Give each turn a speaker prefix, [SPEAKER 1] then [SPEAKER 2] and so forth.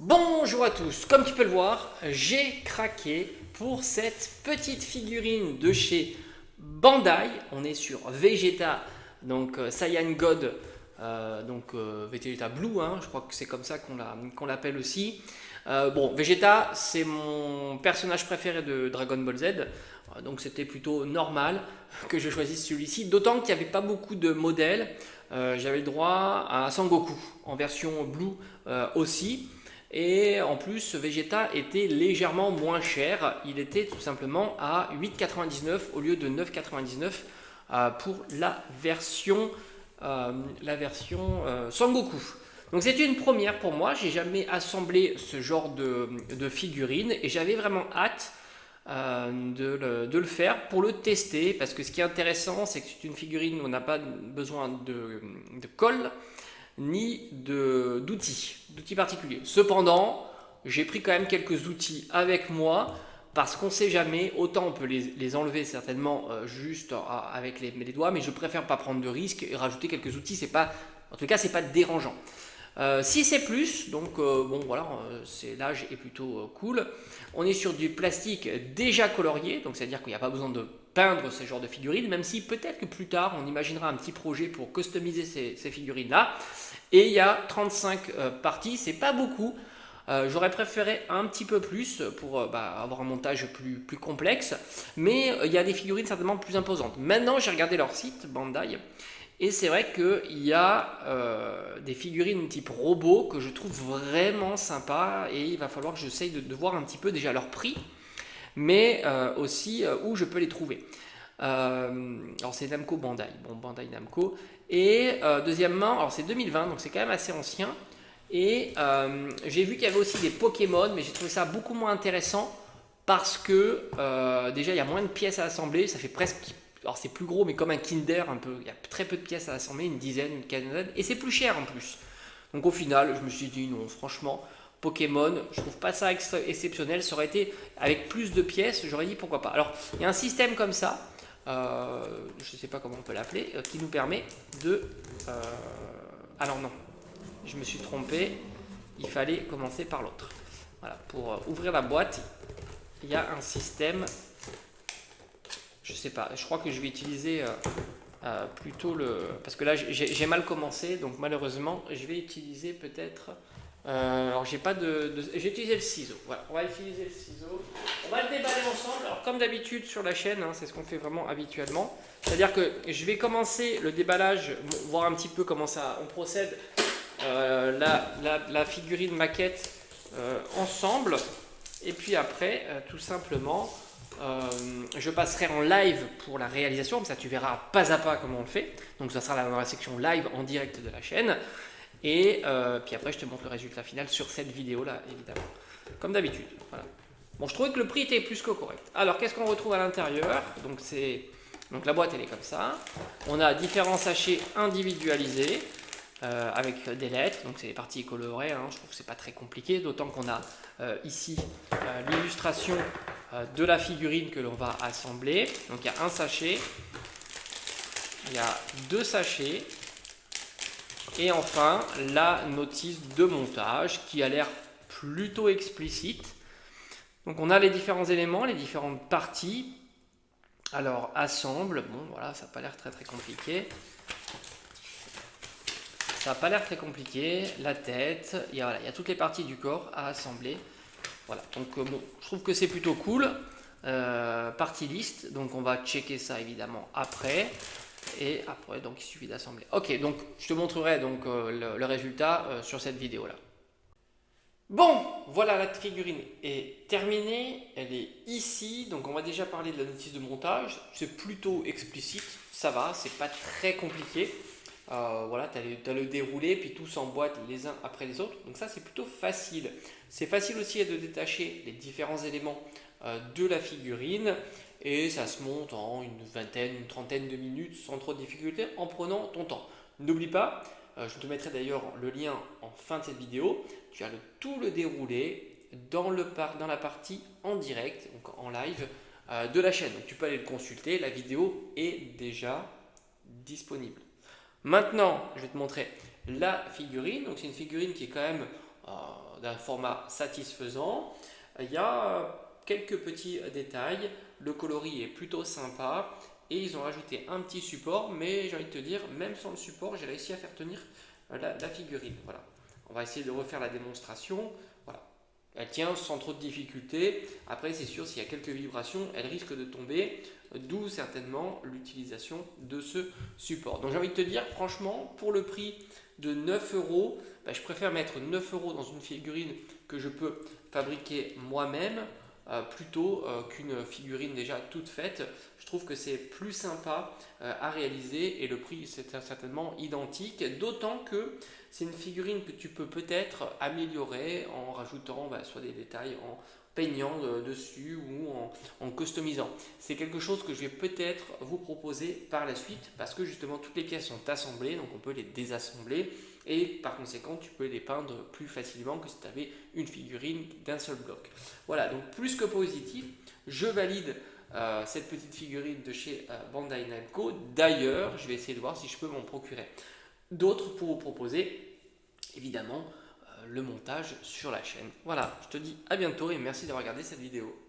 [SPEAKER 1] Bonjour à tous, comme tu peux le voir, j'ai craqué pour cette petite figurine de chez Bandai. On est sur Vegeta, donc Saiyan God, Vegeta Blue, hein, je crois que c'est comme ça qu'on l'appelle aussi. Bon, Vegeta, c'est mon personnage préféré de Dragon Ball Z, donc c'était plutôt normal que je choisisse celui-ci, d'autant qu'il n'y avait pas beaucoup de modèles. J'avais le droit à Sangoku en version Blue aussi. Et en plus, Vegeta était légèrement moins cher. Il était tout simplement à 8,99 au lieu de 9,99 pour la version Sangoku. Donc c'est une première pour moi. J'ai jamais assemblé ce genre de figurine et j'avais vraiment hâte de le faire pour le tester. Parce que ce qui est intéressant, c'est que c'est une figurine où on n'a pas besoin de colle ni d'outils particuliers. Cependant, j'ai pris quand même quelques outils avec moi parce qu'on ne sait jamais, autant on peut les enlever certainement juste avec les doigts, mais je préfère pas prendre de risques et rajouter quelques outils, en tout cas c'est pas dérangeant. Si c'est plus, donc bon voilà, l'âge est plutôt cool. On est sur du plastique déjà colorié, donc c'est à dire qu'il n'y a pas besoin de peindre ce genre de figurines, même si peut-être que plus tard on imaginera un petit projet pour customiser ces figurines là. Et il y a 35 parties, c'est pas beaucoup. J'aurais préféré un petit peu plus pour avoir un montage plus complexe, mais il y a des figurines certainement plus imposantes. Maintenant, j'ai regardé leur site, Bandai, et c'est vrai qu'il y a des figurines type robot que je trouve vraiment sympa, et il va falloir que j'essaye de voir un petit peu déjà leur prix, mais aussi où je peux les trouver. Alors c'est Namco Bandai, bon Bandai Namco. Et deuxièmement, alors c'est 2020, donc c'est quand même assez ancien. Et j'ai vu qu'il y avait aussi des Pokémon, mais j'ai trouvé ça beaucoup moins intéressant parce que déjà il y a moins de pièces à assembler, ça fait presque. Alors c'est plus gros, mais comme un Kinder un peu. Il y a très peu de pièces à assembler, une dizaine, une quinzaine, et c'est plus cher en plus. Donc au final, je me suis dit non, franchement, Pokémon, je trouve pas ça exceptionnel. Ça aurait été avec plus de pièces, j'aurais dit pourquoi pas. Alors il y a un système comme ça. Je ne sais pas comment on peut l'appeler, qui nous permet de... alors non, je me suis trompé, il fallait commencer par l'autre. Voilà, pour ouvrir la boîte, il y a un système, je sais pas, je crois que je vais utiliser plutôt parce que là j'ai mal commencé, donc malheureusement je vais utiliser peut-être... alors j'ai pas j'ai utilisé le ciseau. Voilà, on va utiliser le ciseau. On va le déballer ensemble. Alors comme d'habitude sur la chaîne, hein, c'est ce qu'on fait vraiment habituellement. C'est-à-dire que je vais commencer le déballage, voir un petit peu comment on procède la figurine maquette ensemble. Et puis après, tout simplement, je passerai en live pour la réalisation. Comme ça, tu verras pas à pas comment on le fait. Donc ça sera dans la section live en direct de la chaîne. Et puis après, je te montre le résultat final sur cette vidéo-là, évidemment. Comme d'habitude. Voilà. Bon, je trouvais que le prix était plus que correct. Alors, qu'est-ce qu'on retrouve à l'intérieur? Donc la boîte, elle est comme ça. On a différents sachets individualisés avec des lettres. Donc, c'est les parties colorées. Hein. Je trouve que c'est pas très compliqué. D'autant qu'on a ici l'illustration de la figurine que l'on va assembler. Donc, il y a un sachet. Il y a deux sachets. Et enfin, la notice de montage qui a l'air plutôt explicite. Donc on a les différents éléments, les différentes parties. Alors assemble, bon voilà, ça n'a pas l'air très compliqué. Ça n'a pas l'air très compliqué. La tête, il y a toutes les parties du corps à assembler. Voilà, donc bon, je trouve que c'est plutôt cool. Partie liste, donc on va checker ça évidemment après. Et après, donc il suffit d'assembler. Ok, donc je te montrerai donc le résultat sur cette vidéo là. Bon, voilà, la figurine est terminée, elle est ici, donc on va déjà parler de la notice de montage, c'est plutôt explicite, ça va, c'est pas très compliqué. Voilà, tu as le déroulé, puis tout s'emboîte les uns après les autres, donc ça c'est plutôt facile. C'est facile aussi de détacher les différents éléments de la figurine, et ça se monte en une vingtaine, une trentaine de minutes sans trop de difficulté en prenant ton temps. N'oublie pas, je te mettrai d'ailleurs le lien en fin de cette vidéo, tu as tout le déroulé dans la partie en direct, donc en live de la chaîne. Donc tu peux aller le consulter, la vidéo est déjà disponible. Maintenant, je vais te montrer la figurine. Donc c'est une figurine qui est quand même d'un format satisfaisant. Il y a quelques petits détails, le coloris est plutôt sympa et ils ont rajouté un petit support, mais j'ai envie de te dire, même sans le support, j'ai réussi à faire tenir la figurine. Voilà. On va essayer de refaire la démonstration. Voilà. Elle tient sans trop de difficulté. Après, c'est sûr, s'il y a quelques vibrations, elle risque de tomber, d'où certainement l'utilisation de ce support. Donc j'ai envie de te dire, franchement, pour le prix de 9 euros, je préfère mettre 9 euros dans une figurine que je peux fabriquer moi-même plutôt qu'une figurine déjà toute faite. Je trouve que c'est plus sympa à réaliser et le prix c'est certainement identique, d'autant que c'est une figurine que tu peux peut-être améliorer en rajoutant soit des détails, en peignant dessus ou en customisant. C'est quelque chose que je vais peut-être vous proposer par la suite parce que justement toutes les pièces sont assemblées, donc on peut les désassembler et par conséquent tu peux les peindre plus facilement que si tu avais une figurine d'un seul bloc. Voilà, donc plus que positif, je valide cette petite figurine de chez Bandai Namco. D'ailleurs, je vais essayer de voir si je peux m'en procurer d'autres pour vous proposer évidemment le montage sur la chaîne. Voilà, je te dis à bientôt et merci d'avoir regardé cette vidéo.